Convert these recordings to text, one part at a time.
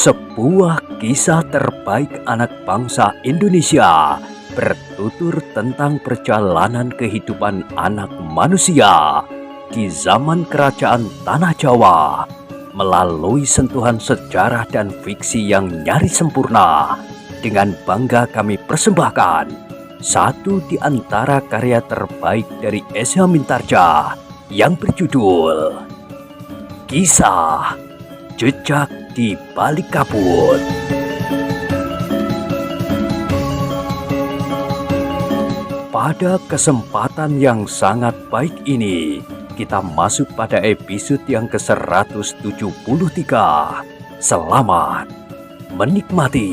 Sebuah kisah terbaik anak bangsa Indonesia bertutur tentang perjalanan kehidupan anak manusia di zaman kerajaan Tanah Jawa melalui sentuhan sejarah dan fiksi yang nyaris sempurna. Dengan bangga kami persembahkan satu di antara karya terbaik dari S.H. Mintarja yang berjudul Kisah Jejak di Balik Kabut. Pada kesempatan yang sangat baik ini, kita masuk pada episode yang ke-173. Selamat menikmati.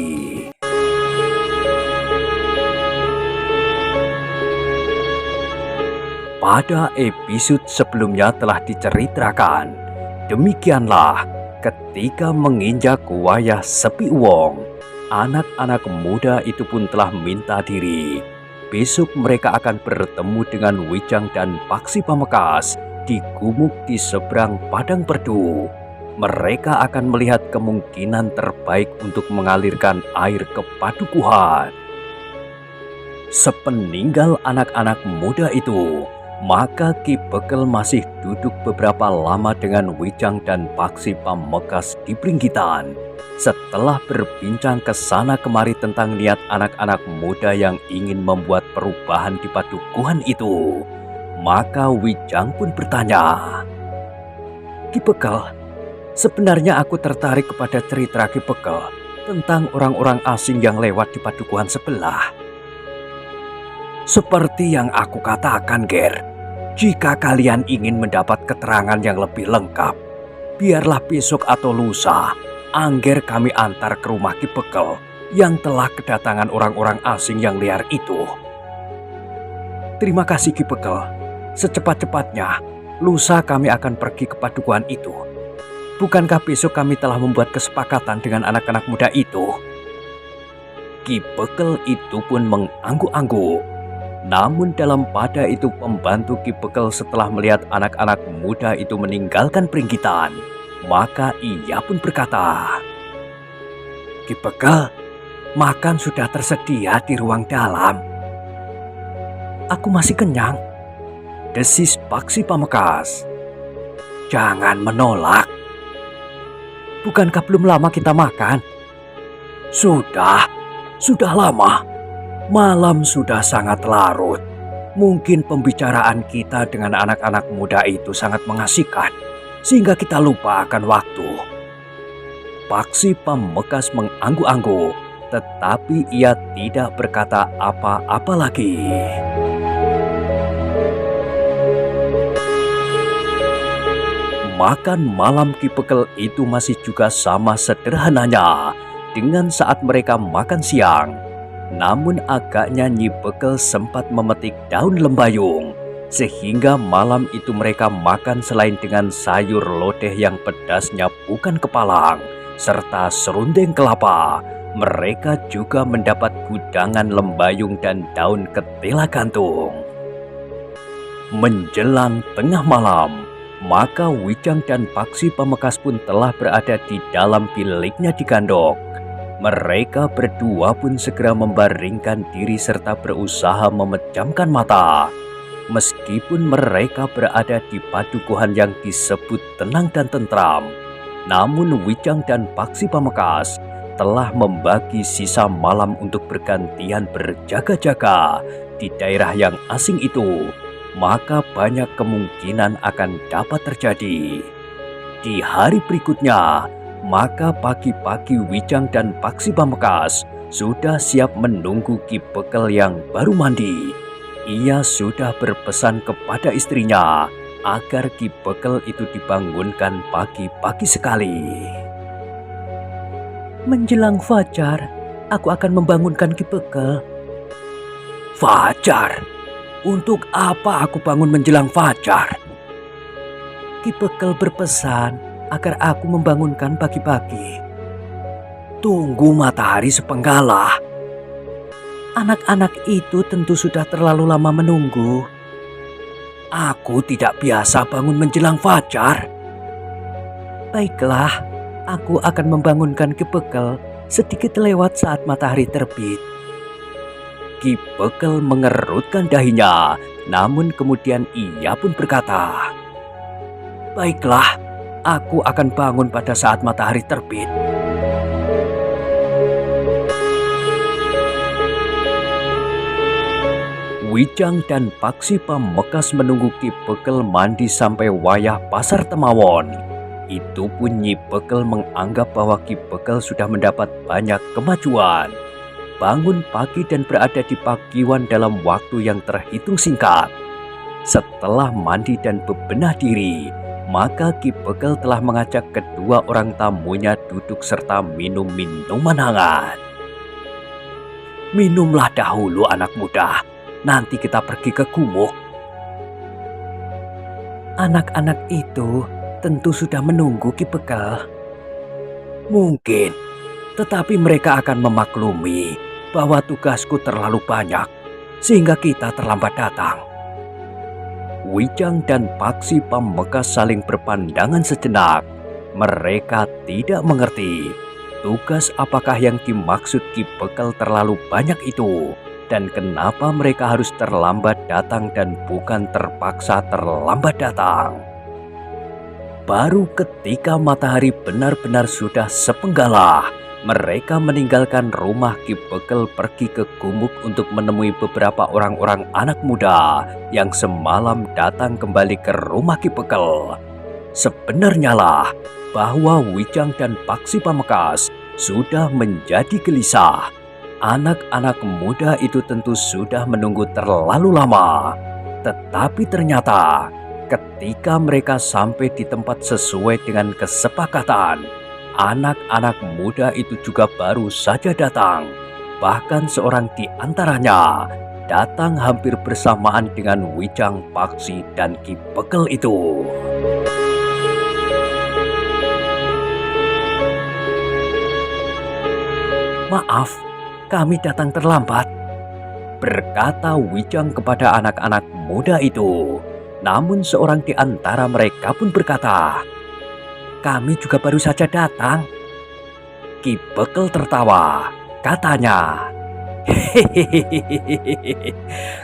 Pada episode sebelumnya telah diceritakan, demikianlah ketika menginjak wayah Sepi Uwong, anak-anak muda itu pun telah minta diri. Besok mereka akan bertemu dengan Wijang dan Paksi Pamekasan di gumuk di seberang Padang Perdu. Mereka akan melihat kemungkinan terbaik untuk mengalirkan air ke Padukuhan. Sepeninggal anak-anak muda itu, maka Ki Bekel masih duduk beberapa lama dengan Wijang dan Paksi Pamekasan di Pringgitan. Setelah berbincang ke sana kemari tentang niat anak-anak muda yang ingin membuat perubahan di Padukuhan itu, maka Wijang pun bertanya, "Ki Bekel, sebenarnya aku tertarik kepada cerita Ki Bekel tentang orang-orang asing yang lewat di Padukuhan sebelah." "Seperti yang aku katakan, Ger, jika kalian ingin mendapat keterangan yang lebih lengkap, biarlah besok atau lusa Angger kami antar ke rumah Ki Bekel yang telah kedatangan orang-orang asing yang liar itu." "Terima kasih Ki Bekel, secepat-cepatnya lusa kami akan pergi ke Padukuhan itu. Bukankah besok kami telah membuat kesepakatan dengan anak-anak muda itu?" Ki Bekel itu pun mengangguk-angguk. Namun dalam pada itu pembantu Ki Bekel setelah melihat anak-anak muda itu meninggalkan Pringgitan, maka ia pun berkata, "Ki Bekel, makan sudah tersedia di ruang dalam." "Aku masih kenyang," desis Paksi Pamekasan. "Jangan menolak. Bukankah belum lama kita makan?" Sudah lama. Malam sudah sangat larut. Mungkin pembicaraan kita dengan anak-anak muda itu sangat mengasihkan, sehingga kita lupa akan waktu." Paksi Pamekasan mengangguk-angguk, tetapi ia tidak berkata apa-apa lagi. Makan malam Ki Bekel itu masih juga sama sederhananya dengan saat mereka makan siang. Namun agaknya Nyi Bekel sempat memetik daun lembayung, sehingga malam itu mereka makan selain dengan sayur lodeh yang pedasnya bukan kepalang, serta serundeng kelapa, mereka juga mendapat gudangan lembayung dan daun ketela gantung. Menjelang tengah malam, maka Wijang dan Paksi Pamekasan pun telah berada di dalam biliknya di Gandok. Mereka berdua pun segera membaringkan diri serta berusaha memejamkan mata. Meskipun mereka berada di Padukuhan yang disebut tenang dan tentram, namun Wijang dan Paksi Pamekasan telah membagi sisa malam untuk bergantian berjaga-jaga di daerah yang asing itu, maka banyak kemungkinan akan dapat terjadi. Di hari berikutnya, maka pagi-pagi Wijang dan Paksi Pamekasan sudah siap menunggu Ki Bekel yang baru mandi. Ia sudah berpesan kepada istrinya agar Ki Bekel itu dibangunkan pagi-pagi sekali. "Menjelang fajar, aku akan membangunkan Ki Bekel." "Fajar? Untuk apa aku bangun menjelang fajar?" "Ki Bekel berpesan agar aku membangunkan pagi-pagi." "Tunggu matahari sepenggalah." "Anak-anak itu tentu sudah terlalu lama menunggu." "Aku tidak biasa bangun menjelang fajar." "Baiklah, Aku akan membangunkan Ki Bekel sedikit lewat saat matahari terbit. Ki Bekel mengerutkan dahinya, namun kemudian ia pun berkata, "Baiklah, aku akan bangun pada saat matahari terbit." Wijang dan Paksi Pamekasan menunggu Ki Bekel mandi sampai wayah pasar Temawon. Itu pun Nyi Bekel menganggap bahwa Ki Bekel sudah mendapat banyak kemajuan. Bangun pagi dan berada di pakiwan dalam waktu yang terhitung singkat. Setelah mandi dan bebenah diri, maka Ki Bekel telah mengajak kedua orang tamunya duduk serta minum minuman hangat. "Minumlah dahulu anak muda, nanti kita pergi ke gumuk." Anak-anak itu tentu sudah menunggu Ki Bekel. Mungkin, tetapi mereka akan memaklumi bahwa tugasku terlalu banyak sehingga kita terlambat datang. Wijang dan Paksi Pamekasan saling berpandangan sejenak. Mereka tidak mengerti tugas apakah yang dimaksud Ki Bekel terlalu banyak itu, dan kenapa mereka harus terlambat datang dan bukan terpaksa terlambat datang. Baru ketika matahari benar-benar sudah sepenggalah, mereka meninggalkan rumah Ki Bekel pergi ke gumuk untuk menemui beberapa orang-orang anak muda yang semalam datang kembali ke rumah Ki Bekel. Sebenarnya lah bahwa Wijang dan Paksi Pamekasan sudah menjadi gelisah. Anak-anak muda itu tentu sudah menunggu terlalu lama. Tetapi ternyata ketika mereka sampai di tempat sesuai dengan kesepakatan, anak-anak muda itu juga baru saja datang. Bahkan seorang di antaranya datang hampir bersamaan dengan Wijang, Paksi, dan Ki Bekel itu. "Maaf, kami datang terlambat," berkata Wijang kepada anak-anak muda itu. Namun seorang di antara mereka pun berkata, "Kami juga baru saja datang." Ki Bekel tertawa, katanya, "Hehehe,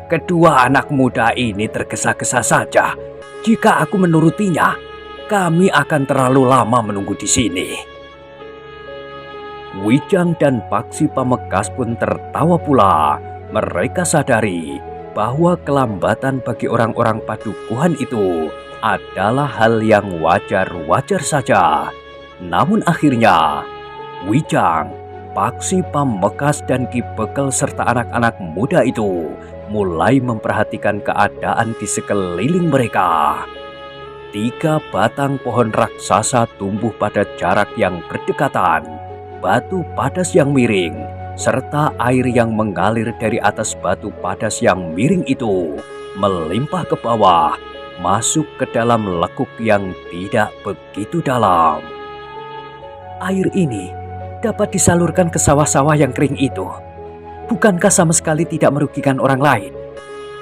kedua anak muda ini tergesa-gesa saja. Jika aku menurutinya, kami akan terlalu lama menunggu di sini." Wijang dan Paksi Pamekasan pun tertawa pula. Mereka sadari bahwa kelambatan bagi orang-orang padukuhan itu adalah hal yang wajar-wajar saja. Namun akhirnya, Wijang, Paksi Pamekasan, dan Ki Bekel serta anak-anak muda itu mulai memperhatikan keadaan di sekeliling mereka. 3 batang pohon raksasa tumbuh pada jarak yang berdekatan, batu padas yang miring, serta air yang mengalir dari atas batu padas yang miring itu melimpah ke bawah, masuk ke dalam lekuk yang tidak begitu dalam. Air ini dapat disalurkan ke sawah-sawah yang kering itu. Bukankah sama sekali tidak merugikan orang lain?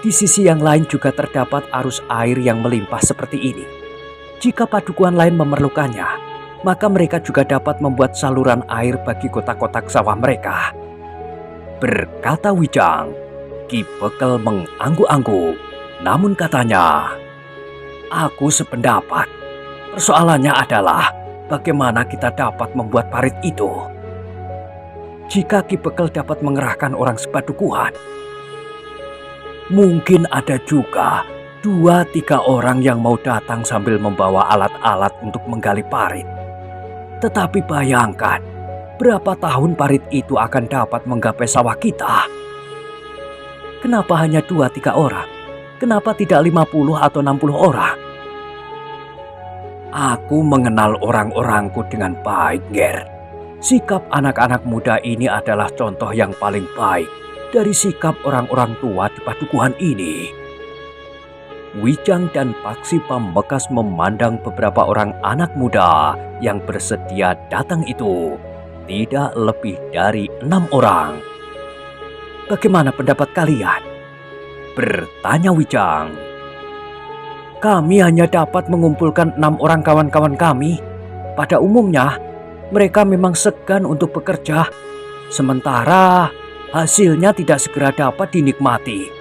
Di sisi yang lain juga terdapat arus air yang melimpah seperti ini. Jika padukuhan lain memerlukannya, maka mereka juga dapat membuat saluran air bagi kotak-kotak sawah mereka, berkata Wijang. Ki Bekel mengangguk-angguk, namun katanya, "Aku sependapat. Persoalannya adalah bagaimana kita dapat membuat parit itu. Jika Ki Bekel dapat mengerahkan orang sepadukuhan, mungkin ada juga 2-3 orang yang mau datang sambil membawa alat-alat untuk menggali parit. Tetapi bayangkan, berapa tahun parit itu akan dapat menggapai sawah kita? Kenapa hanya 2-3 orang? Kenapa tidak 50 atau 60 orang? Aku mengenal orang-orangku dengan baik, Ger. Sikap anak-anak muda ini adalah contoh yang paling baik dari sikap orang-orang tua di padukuhan ini." Wijang dan Paksi Pamekasan memandang beberapa orang anak muda yang bersedia datang itu. Tidak lebih dari 6 orang. "Bagaimana pendapat kalian?" bertanya Wijang. "Kami hanya dapat mengumpulkan 6 orang kawan-kawan kami. Pada umumnya, Mereka memang segan untuk bekerja, sementara hasilnya tidak segera dapat dinikmati.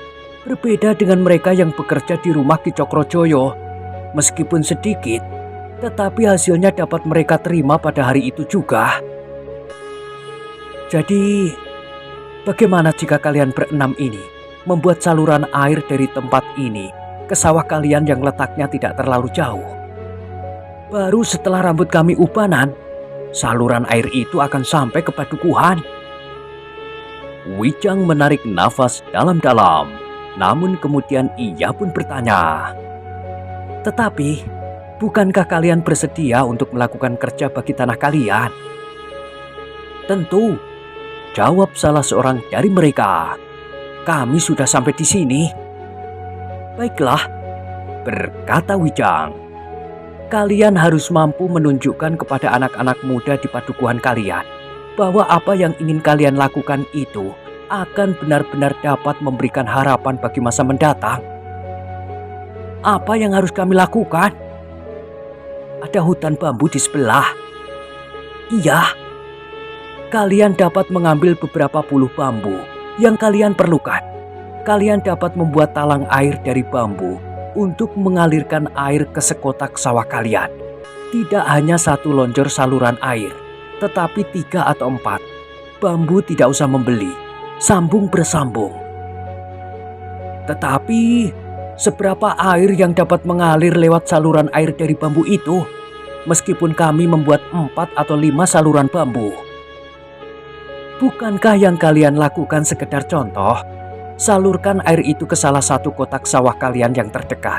Berbeda dengan mereka yang bekerja di rumah Ki Cokrojoyo, meskipun sedikit, tetapi hasilnya dapat mereka terima pada hari itu juga. Jadi, bagaimana jika kalian berenam ini membuat saluran air dari tempat ini ke sawah kalian yang letaknya tidak terlalu jauh? Baru setelah rambut kami ubanan, saluran air itu akan sampai ke padukuhan. Wijang menarik nafas dalam-dalam, namun kemudian ia pun bertanya, "Tetapi, bukankah kalian bersedia untuk melakukan kerja bagi tanah kalian?" "Tentu," jawab salah seorang dari mereka. "Kami sudah sampai di sini." "Baiklah," berkata Wijang. "Kalian harus mampu menunjukkan kepada anak-anak muda di padukuhan kalian bahwa apa yang ingin kalian lakukan itu akan benar-benar dapat memberikan harapan bagi masa mendatang." "Apa yang harus kami lakukan?" "Ada hutan bambu di sebelah." "Iya." "Kalian dapat mengambil beberapa puluh bambu yang kalian perlukan. Kalian dapat membuat talang air dari bambu untuk mengalirkan air ke sekotak sawah kalian. Tidak hanya satu lonjor saluran air, tetapi 3 atau 4. Bambu tidak usah membeli, sambung bersambung." "Tetapi, seberapa air yang dapat mengalir lewat saluran air dari bambu itu, meskipun kami membuat 4 atau 5 saluran bambu?" "Bukankah yang kalian lakukan sekedar contoh? Salurkan air itu ke salah satu kotak sawah kalian yang terdekat.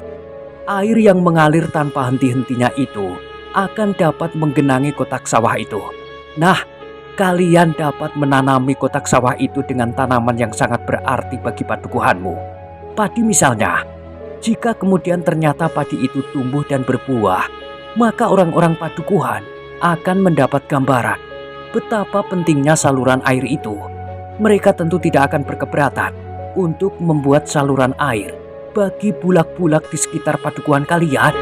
Air yang mengalir tanpa henti-hentinya itu akan dapat menggenangi kotak sawah itu. Nah, kalian dapat menanami kotak sawah itu dengan tanaman yang sangat berarti bagi padukuhanmu. Padi misalnya. Jika kemudian ternyata padi itu tumbuh dan berbuah, maka orang-orang padukuhan akan mendapat gambaran betapa pentingnya saluran air itu. Mereka tentu tidak akan berkeberatan untuk membuat saluran air bagi bulak-bulak di sekitar padukuhan kalian."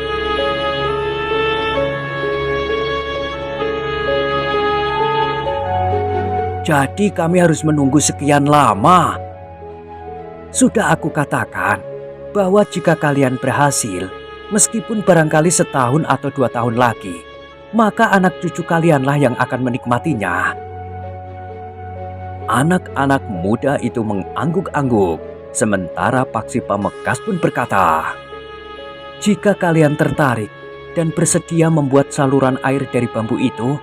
"Jadi kami harus menunggu sekian lama?" "Sudah aku katakan bahwa jika kalian berhasil, meskipun barangkali setahun atau 2 tahun lagi, maka anak cucu kalianlah yang akan menikmatinya." Anak-anak muda itu mengangguk-angguk, sementara Paksi Pamekasan pun berkata, "Jika kalian tertarik dan bersedia membuat saluran air dari bambu itu,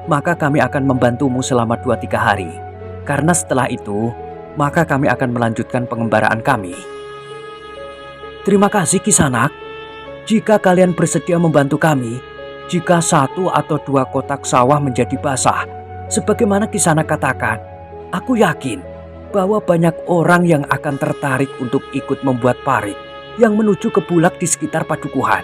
maka kami akan membantumu selama 2-3 hari. Karena setelah itu, maka kami akan melanjutkan pengembaraan kami." "Terima kasih Kisanak. Jika kalian bersedia membantu kami, jika 1 atau 2 kotak sawah menjadi basah, sebagaimana Kisanak katakan, aku yakin bahwa banyak orang yang akan tertarik untuk ikut membuat parit yang menuju ke bulak di sekitar padukuhan.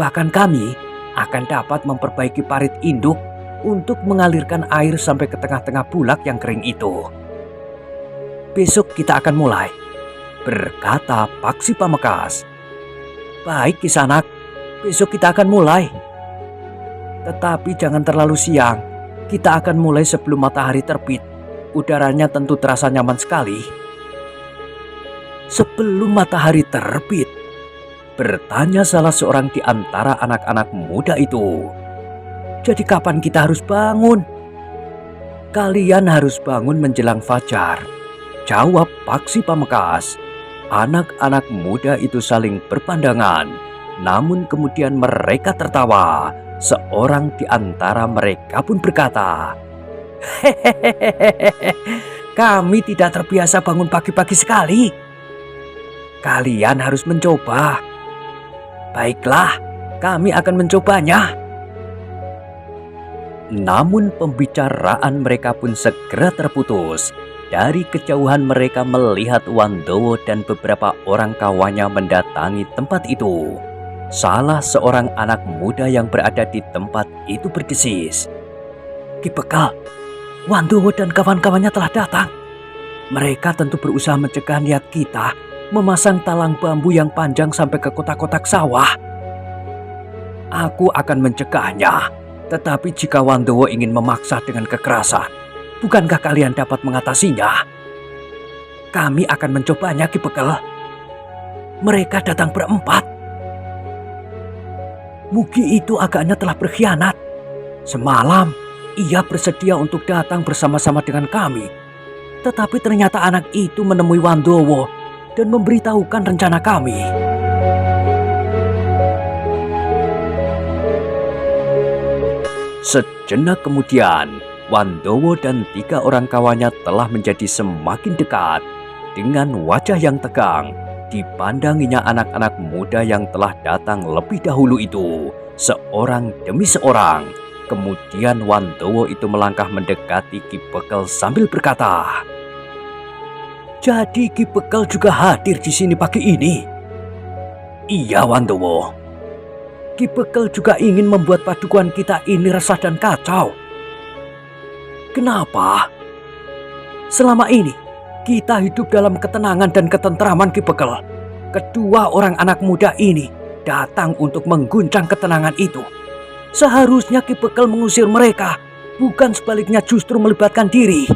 Bahkan kami akan dapat memperbaiki parit induk untuk mengalirkan air sampai ke tengah-tengah bulak yang kering itu." "Besok kita akan mulai," berkata Paksi Pamekasan. "Baik Kisanak, besok kita akan mulai. Tetapi jangan terlalu siang, kita akan mulai sebelum matahari terbit. Udaranya tentu terasa nyaman sekali." "Sebelum matahari terbit?" bertanya salah seorang di antara anak-anak muda itu. "Jadi kapan kita harus bangun?" "Kalian harus bangun menjelang fajar," jawab Paksi Pamekasan. Anak-anak muda itu saling berpandangan, namun kemudian mereka tertawa. Seorang di antara mereka pun berkata, "Hehehe, kami tidak terbiasa bangun pagi-pagi sekali. Kalian harus mencoba." "Baiklah, kami akan mencobanya." Namun pembicaraan mereka pun segera terputus. Dari kejauhan mereka melihat Wandowo dan beberapa orang kawannya mendatangi tempat itu. Salah seorang anak muda yang berada di tempat itu berdesis, "Ki Bekal, Wandowo dan kawan-kawannya telah datang. Mereka tentu berusaha mencegah niat kita memasang talang bambu yang panjang sampai ke kotak-kotak sawah." "Aku akan mencegahnya, Tetapi jika Wandowo ingin memaksa dengan kekerasan, bukankah kalian dapat mengatasinya? Kami akan mencobanya, Ki Bekel. Mereka datang berempat. Mugi itu agaknya telah berkhianat. Semalam, ia bersedia untuk datang bersama-sama dengan kami. Tetapi ternyata anak itu menemui Wandowo dan memberitahukan rencana kami. Sejenak kemudian, Wandowo dan 3 orang kawannya telah menjadi semakin dekat. Dengan wajah yang tegang, dipandanginya anak-anak muda yang telah datang lebih dahulu itu, seorang demi seorang. Kemudian Wandowo itu melangkah mendekati Ki Bekel sambil berkata, "Jadi Ki Bekel juga hadir di sini pagi ini?" "Iya, Wandowo. Ki Bekel juga ingin membuat padukuhan kita ini resah dan kacau." "Kenapa? Selama ini kita hidup dalam ketenangan dan ketentraman, Ki Bekel. Kedua orang anak muda ini datang untuk mengguncang ketenangan itu. Seharusnya Ki Bekel mengusir mereka, bukan sebaliknya justru melibatkan diri.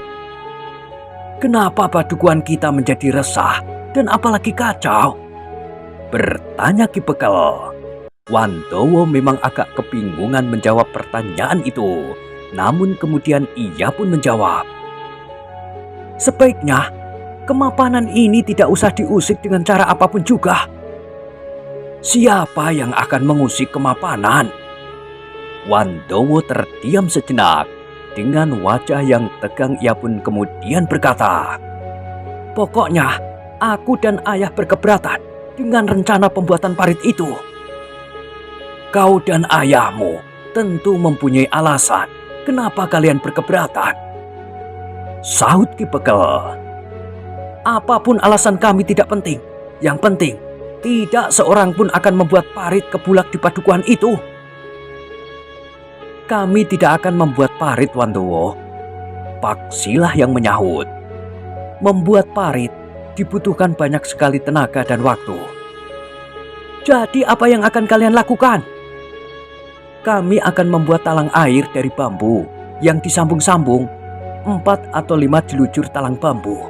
Kenapa padukuhan kita menjadi resah dan apalagi kacau?" bertanya Ki Bekel. Wandowo memang agak kebingungan menjawab pertanyaan itu. Namun kemudian ia pun menjawab, "Sebaiknya kemapanan ini tidak usah diusik dengan cara apapun juga." "Siapa yang akan mengusik kemapanan?" Wandowo terdiam sejenak. Dengan wajah yang tegang ia pun kemudian berkata, "Pokoknya aku dan ayah berkeberatan dengan rencana pembuatan parit itu." "Kau dan ayahmu tentu mempunyai alasan kenapa kalian berkeberatan," sahut Ki Bekel. "Apapun alasan kami tidak penting. Yang penting, tidak seorang pun akan membuat parit kebulak di padukuhan itu." "Kami tidak akan membuat parit, Wandowo," Paksilah yang menyahut. "Membuat parit dibutuhkan banyak sekali tenaga dan waktu." "Jadi apa yang akan kalian lakukan?" "Kami akan membuat talang air dari bambu yang disambung-sambung 4 atau 5 jelujur talang bambu."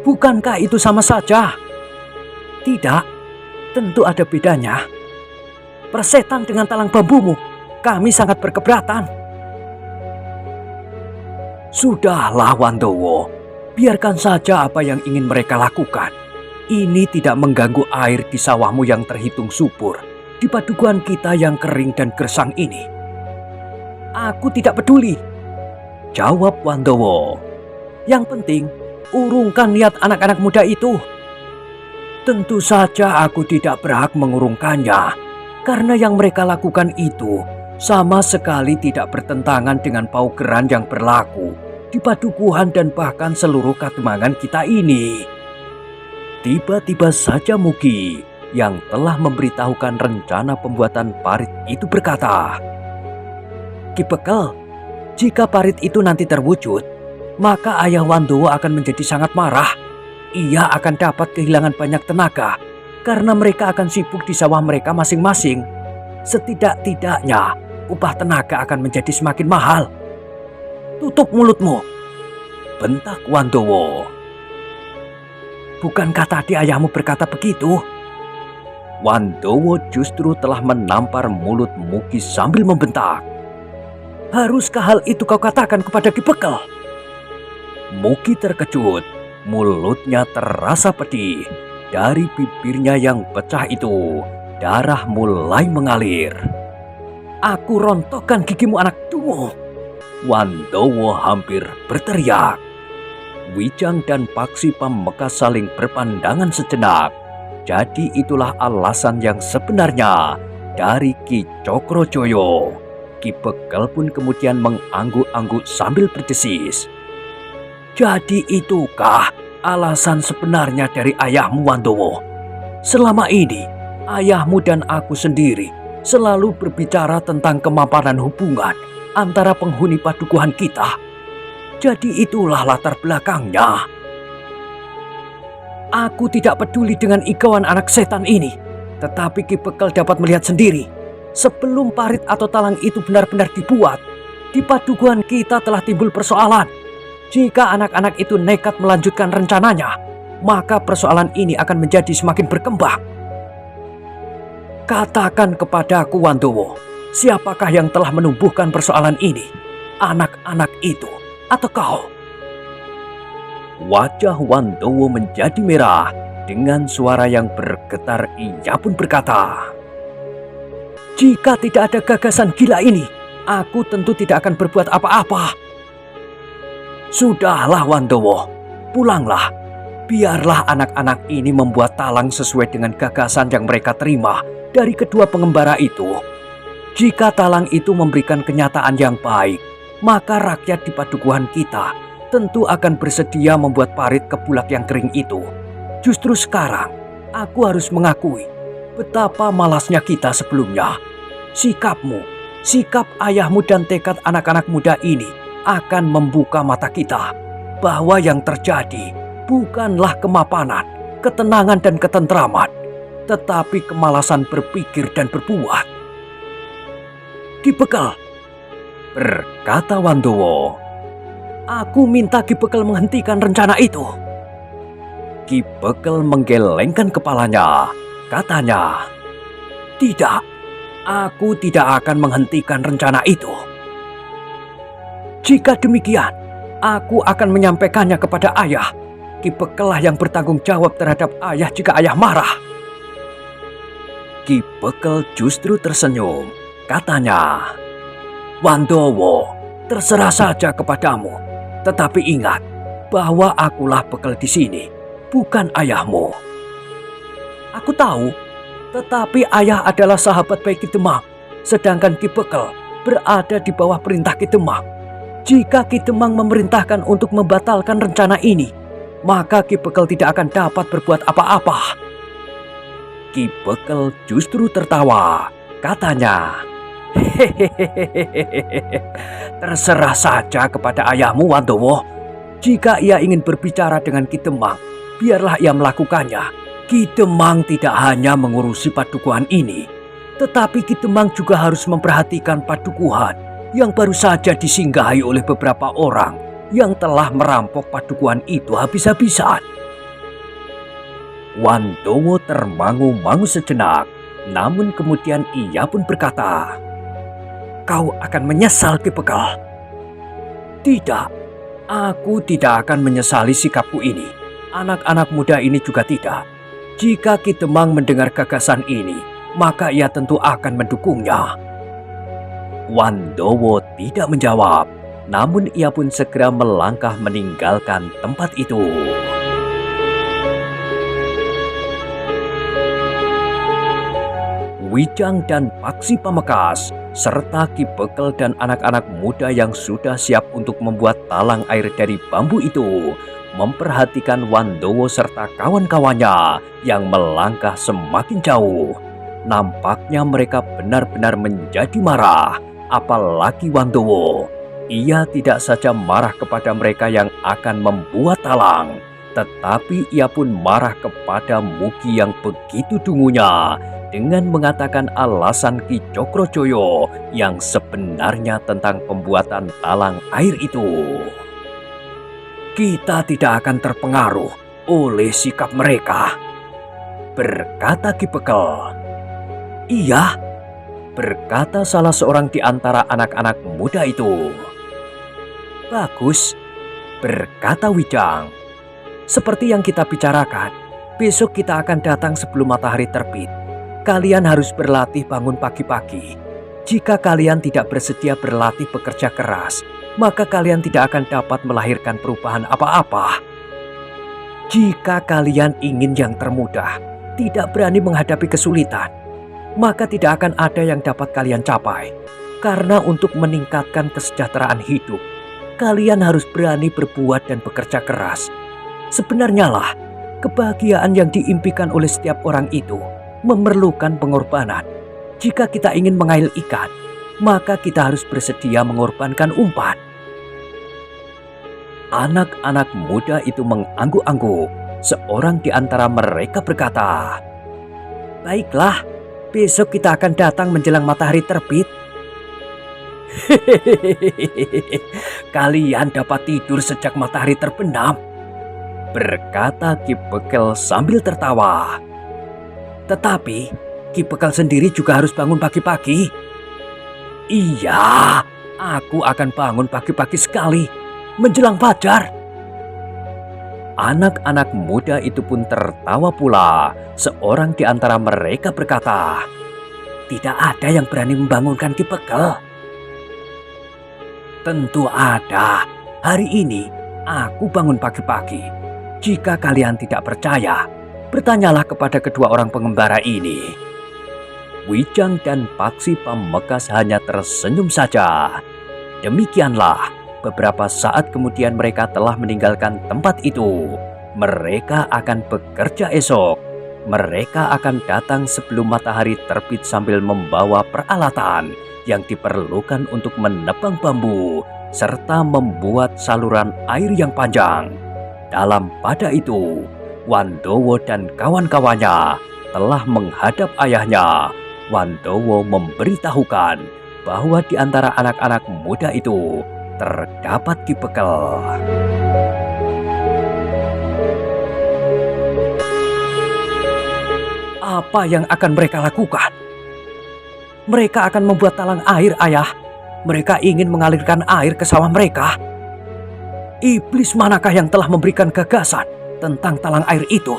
"Bukankah itu sama saja?" "Tidak, tentu ada bedanya. Persetan dengan talang bambumu, kami sangat berkeberatan." "Sudahlah, Wandowo, biarkan saja apa yang ingin mereka lakukan. Ini tidak mengganggu air di sawahmu yang terhitung subur, di padukuhan kita yang kering dan gersang ini." "Aku tidak peduli," jawab Wandowo. "Yang penting urungkan niat anak-anak muda itu." "Tentu saja aku tidak berhak mengurungkannya, karena yang mereka lakukan itu sama sekali tidak bertentangan dengan paugeran yang berlaku di padukuhan dan bahkan seluruh kademangan kita ini." Tiba-tiba saja Mugi yang telah memberitahukan rencana pembuatan parit itu berkata, "Ki Bekel, jika parit itu nanti terwujud, maka ayah Wandowo akan menjadi sangat marah. Ia akan dapat kehilangan banyak tenaga karena mereka akan sibuk di sawah mereka masing-masing. Setidak-tidaknya upah tenaga akan menjadi semakin mahal." "Tutup mulutmu," bentak Wandowo. "Bukankah tadi ayahmu berkata begitu?" Wandowo justru telah menampar mulut Mugi sambil membentak, "Haruskah hal itu kau katakan kepada Ki Bekel?" Mugi terkejut, mulutnya terasa pedih. Dari bibirnya yang pecah itu, darah mulai mengalir. "Aku rontokkan gigimu, anak dungu!" Wandowo hampir berteriak. Wijang dan Paksi Pambekas saling berpandangan sejenak. Jadi itulah alasan yang sebenarnya dari Ki Cokrojoyo. Ki Bekel pun kemudian mengangguk-angguk sambil berdesis. "Jadi itukah alasan sebenarnya dari ayahmu, Wandowo? Selama ini ayahmu dan aku sendiri selalu berbicara tentang kemapanan hubungan antara penghuni padukuhan kita. Jadi itulah latar belakangnya." "Aku tidak peduli dengan ikauan anak setan ini. Tetapi Ki Bekel dapat melihat sendiri. Sebelum parit atau talang itu benar-benar dibuat, di padukuhan kita telah timbul persoalan. Jika anak-anak itu nekat melanjutkan rencananya, maka persoalan ini akan menjadi semakin berkembang. Katakan kepadaku, Wandowo, siapakah yang telah menumbuhkan persoalan ini? Anak-anak itu atau kau? Wajah Wandowo menjadi merah. Dengan suara yang bergetar ia pun berkata, "Jika tidak ada gagasan gila ini, aku tentu tidak akan berbuat apa-apa." "Sudahlah Wandowo, pulanglah. Biarlah anak-anak ini membuat talang sesuai dengan gagasan yang mereka terima dari kedua pengembara itu. Jika talang itu memberikan kenyataan yang baik, maka rakyat di padukuhan kita tentu akan bersedia membuat parit ke bulak yang kering itu. Justru sekarang, aku harus mengakui betapa malasnya kita sebelumnya. Sikapmu, sikap ayahmu dan tekad anak-anak muda ini akan membuka mata kita bahwa yang terjadi bukanlah kemapanan, ketenangan dan ketentraman, tetapi kemalasan berpikir dan berbuat." "Ki Bekel," berkata Wandowo, "aku minta Ki Bekel menghentikan rencana itu." Ki Bekel menggelengkan kepalanya. Katanya, "Tidak, aku tidak akan menghentikan rencana itu. Jika demikian, aku akan menyampaikannya kepada ayah. Ki Bekel lah yang bertanggung jawab terhadap ayah jika ayah marah." Ki Bekel justru tersenyum. Katanya, "Wandowo, terserah saja kepadamu. Tetapi ingat bahwa akulah Bekel di sini, bukan ayahmu." "Aku tahu, tetapi ayah adalah sahabat baik Ki Demang, sedangkan Ki Bekel berada di bawah perintah Ki Demang. Jika Ki Demang memerintahkan untuk membatalkan rencana ini, maka Ki Bekel tidak akan dapat berbuat apa-apa." Ki Bekel justru tertawa. Katanya, "Hehehe, terserah saja kepada ayahmu Wandowo. Jika ia ingin berbicara dengan Ki Demang, biarlah ia melakukannya. Ki Demang tidak hanya mengurusi padukuhan ini, tetapi Ki Demang juga harus memperhatikan padukuhan yang baru saja disinggahi oleh beberapa orang yang telah merampok padukuhan itu habis-habisan." Wandowo termangu-mangu sejenak, namun kemudian ia pun berkata, "Kau akan menyesal, Ki Bekel." "Tidak, aku tidak akan menyesali sikapku ini. Anak-anak muda ini juga tidak. Jika Ki Demang mendengar gagasan ini, maka ia tentu akan mendukungnya." Wandowo tidak menjawab, namun ia pun segera melangkah meninggalkan tempat itu. Wijang dan Paksi Pamekas serta Ki Bekel dan anak-anak muda yang sudah siap untuk membuat talang air dari bambu itu memperhatikan Wandowo serta kawan-kawannya yang melangkah semakin jauh. Nampaknya mereka benar-benar menjadi marah, apalagi Wandowo. Ia tidak saja marah kepada mereka yang akan membuat talang, tetapi ia pun marah kepada Mugi yang begitu dungunya dengan mengatakan alasan Ki Cokrojoyo yang sebenarnya tentang pembuatan talang air itu. "Kita tidak akan terpengaruh oleh sikap mereka," berkata Ki Bekel. "Iya," berkata salah seorang di antara anak-anak muda itu. "Bagus," berkata Wijang. "Seperti yang kita bicarakan, besok kita akan datang sebelum matahari terbit. Kalian harus berlatih bangun pagi-pagi. Jika kalian tidak bersedia berlatih bekerja keras, maka kalian tidak akan dapat melahirkan perubahan apa-apa. Jika kalian ingin yang termudah, tidak berani menghadapi kesulitan, maka tidak akan ada yang dapat kalian capai. Karena untuk meningkatkan kesejahteraan hidup, kalian harus berani berbuat dan bekerja keras. Sebenarnya lah, kebahagiaan yang diimpikan oleh setiap orang itu memerlukan pengorbanan. Jika kita ingin mengail ikan, maka kita harus bersedia mengorbankan umpan." Anak-anak muda itu mengangguk-angguk. Seorang di antara mereka berkata, "Baiklah, Besok kita akan datang menjelang matahari terbit. Hehehe, kalian dapat tidur sejak matahari terbenam, berkata Ki Bekel sambil tertawa. Tetapi Ki Bekel sendiri juga harus bangun pagi-pagi. Iya, aku akan bangun pagi-pagi sekali menjelang fajar. Anak-anak muda itu pun tertawa pula. Seorang di antara mereka berkata, "Tidak ada yang berani membangunkan Ki Bekel." Tentu ada. Hari ini aku bangun pagi-pagi. Jika kalian tidak percaya, bertanyalah kepada kedua orang pengembara ini. Wijang dan Paksi Pamekasan hanya tersenyum saja. Demikianlah, beberapa saat kemudian mereka telah meninggalkan tempat itu. Mereka akan bekerja esok. Mereka akan datang sebelum matahari terbit sambil membawa peralatan yang diperlukan untuk menebang bambu serta membuat saluran air yang panjang. Dalam pada itu, Wandowo dan kawan-kawannya telah menghadap ayahnya. Wandowo memberitahukan bahwa di antara anak-anak muda itu terdapat Ki Bekel. Apa yang akan mereka lakukan? Mereka akan membuat talang air, ayah. Mereka ingin mengalirkan air ke sawah mereka. Iblis manakah yang telah memberikan gagasan tentang talang air itu?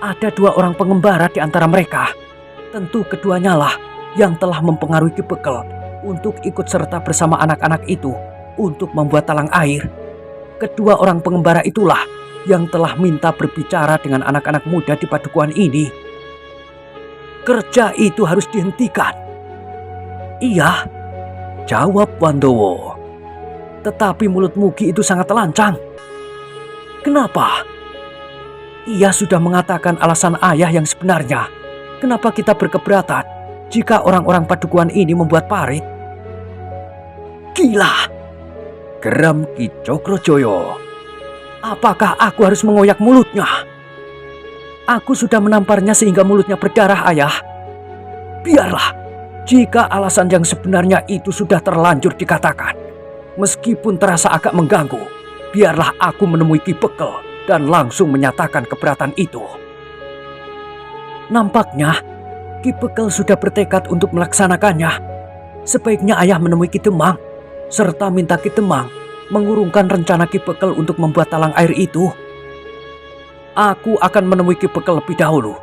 Ada dua orang pengembara di antara mereka. Tentu keduanya lah yang telah mempengaruhi Ki Bekel untuk ikut serta bersama anak-anak itu untuk membuat talang air. Kedua orang pengembara itulah yang telah minta berbicara dengan anak-anak muda di padukuhan ini. Kerja itu harus dihentikan. Iya, jawab Wandowo. Tetapi mulut Mugi itu sangat lancang. Kenapa? Ia sudah mengatakan alasan ayah yang sebenarnya. Kenapa kita berkeberatan jika orang-orang padukuhan ini membuat parit? Gila! Geram Ki Cokrojoyo. Apakah aku harus mengoyak mulutnya? Aku sudah menamparnya sehingga mulutnya berdarah, ayah. Biarlah, jika alasan yang sebenarnya itu sudah terlanjur dikatakan. Meskipun terasa agak mengganggu, biarlah aku menemui Ki Bekel dan langsung menyatakan keberatan itu. Nampaknya Ki Bekel sudah bertekad untuk melaksanakannya. Sebaiknya ayah menemui Ki Demang serta minta Ki Demang mengurungkan rencana Ki Bekel untuk membuat talang air itu. Aku akan menemui Ki Bekel lebih dahulu.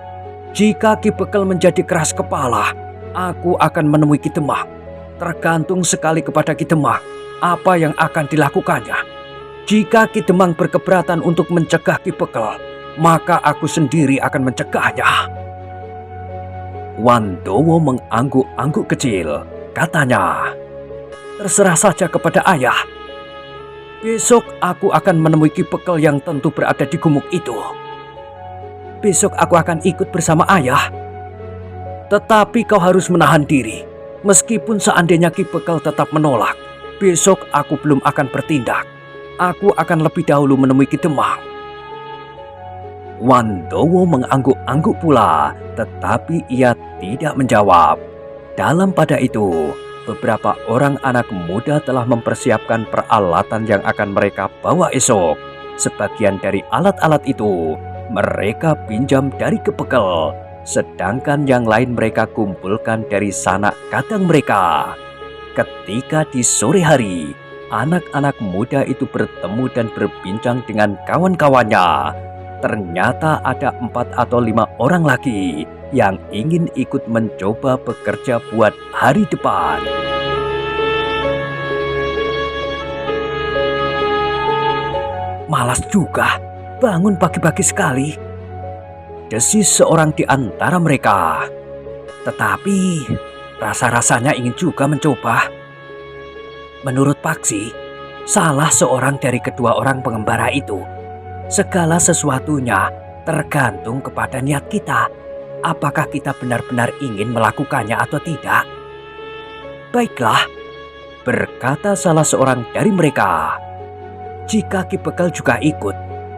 Jika Ki Bekel menjadi keras kepala, aku akan menemui Ki Demang. Tergantung sekali kepada Ki Demang apa yang akan dilakukannya. Jika Ki Demang berkeberatan untuk mencegah Ki Bekel, maka aku sendiri akan mencegahnya. Wandowo mengangguk-angguk kecil. Katanya, terserah saja kepada ayah. Besok aku akan menemui Ki Bekel yang tentu berada di gumuk itu. Besok aku akan ikut bersama ayah. Tetapi kau harus menahan diri. Meskipun seandainya Ki Bekel tetap menolak, besok aku belum akan bertindak. Aku akan lebih dahulu menemui Ki Demang. Wandowo mengangguk-angguk pula, tetapi ia tidak menjawab. Dalam pada itu, beberapa orang anak muda telah mempersiapkan peralatan yang akan mereka bawa esok. Sebagian dari alat-alat itu mereka pinjam dari Ki Bekel, sedangkan yang lain mereka kumpulkan dari sanak kadang mereka. Ketika di sore hari, anak-anak muda itu bertemu dan berbincang dengan kawan-kawannya. Ternyata ada 4 atau 5 orang lagi yang ingin ikut mencoba bekerja buat hari depan. Malas juga, bangun pagi-pagi sekali, desis seorang di antara mereka. Tetapi rasa-rasanya ingin juga mencoba. Menurut Paksi, salah seorang dari kedua orang pengembara itu. Segala sesuatunya tergantung kepada niat kita. Apakah kita benar-benar ingin melakukannya atau tidak? Baiklah, berkata salah seorang dari mereka. Jika Ki Bekel juga ikut,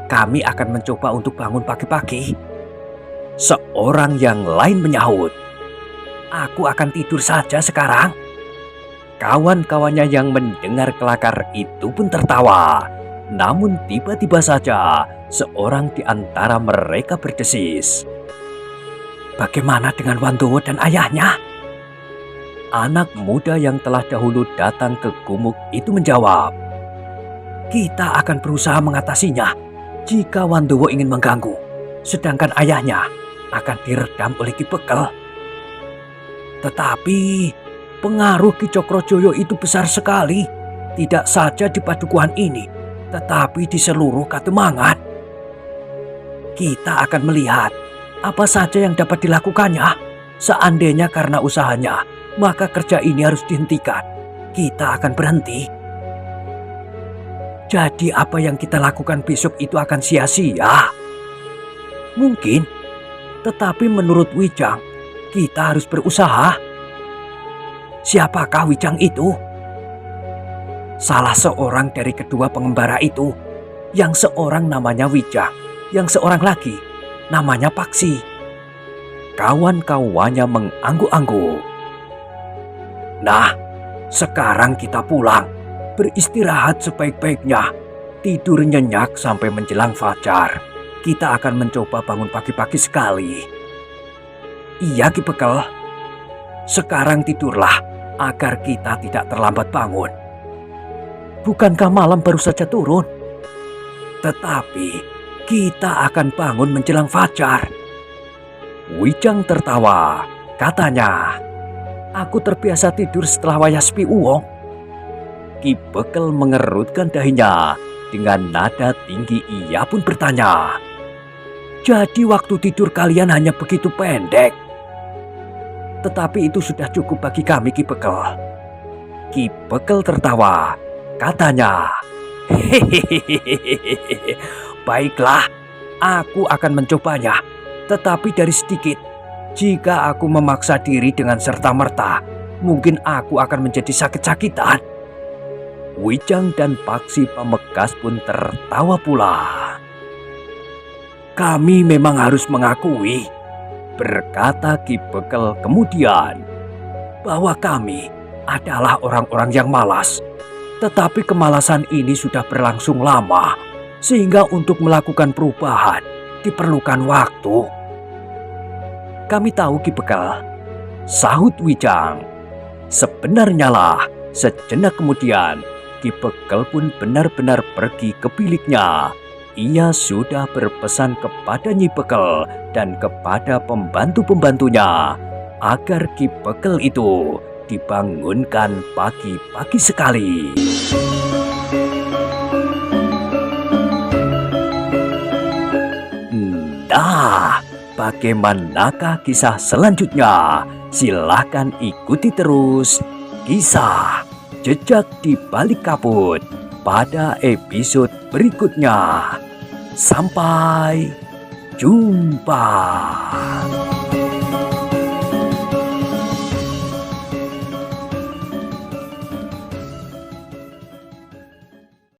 kami akan mencoba untuk bangun pagi-pagi. Seorang yang lain menyahut, "Aku akan tidur saja sekarang." Kawan-kawannya yang mendengar kelakar itu pun tertawa. Namun tiba-tiba saja seorang di antara mereka berdesis, "Bagaimana dengan Wandowo dan ayahnya?" Anak muda yang telah dahulu datang ke gumuk itu menjawab, "Kita akan berusaha mengatasinya jika Wandowo ingin mengganggu, sedangkan ayahnya akan diredam oleh Ki Bekel. Tetapi pengaruh Ki Cokrojoyo itu besar sekali, tidak saja di padukuhan ini, tetapi di seluruh Kademangan. Kita akan melihat apa saja yang dapat dilakukannya. Seandainya karena usahanya, maka kerja ini harus dihentikan. Kita akan berhenti. Jadi apa yang kita lakukan besok itu akan sia-sia? Mungkin, tetapi menurut Wijang, kita harus berusaha." "Siapakah Wijang itu?" "Salah seorang dari kedua pengembara itu. Yang seorang namanya Wijang, yang seorang lagi namanya Paksi." Kawan-kawannya mengangguk-angguk. "Nah, sekarang kita pulang, beristirahat sebaik-baiknya, tidur nyenyak sampai menjelang fajar. Kita akan mencoba bangun pagi-pagi sekali." "Iya Ki Bekel. Sekarang tidurlah agar kita tidak terlambat bangun." "Bukankah malam baru saja turun?" "Tetapi kita akan bangun menjelang fajar." Wijang tertawa, katanya, "Aku terbiasa tidur setelah wayah sepi uwong." Ki Bekel mengerutkan dahinya. Dengan nada tinggi ia pun bertanya, "Jadi waktu tidur kalian hanya begitu pendek?" "Tetapi itu sudah cukup bagi kami Ki Bekel." Ki Bekel tertawa, katanya, "Hehehe, baiklah, aku akan mencobanya. Tetapi dari sedikit. Jika aku memaksa diri dengan serta-merta, mungkin aku akan menjadi sakit-sakitan." Wijang dan Paksi Pamengkas pun tertawa pula. "Kami memang harus mengakui," berkata Ki Bekel kemudian, "bahwa kami adalah orang-orang yang malas. Tetapi kemalasan ini sudah berlangsung lama, sehingga untuk melakukan perubahan diperlukan waktu." "Kami tahu Ki Bekel," sahut Wijang. Sebenarnya lah, sejenak kemudian Ki Bekel pun benar-benar pergi ke biliknya. Ia sudah berpesan kepada Nyi Bekel dan kepada pembantu-pembantunya agar Ki Bekel itu dibangunkan pagi-pagi sekali. Nah, bagaimanakah kisah selanjutnya? Silahkan ikuti terus kisah Jejak di Balik Kabut pada episode berikutnya. Sampai jumpa.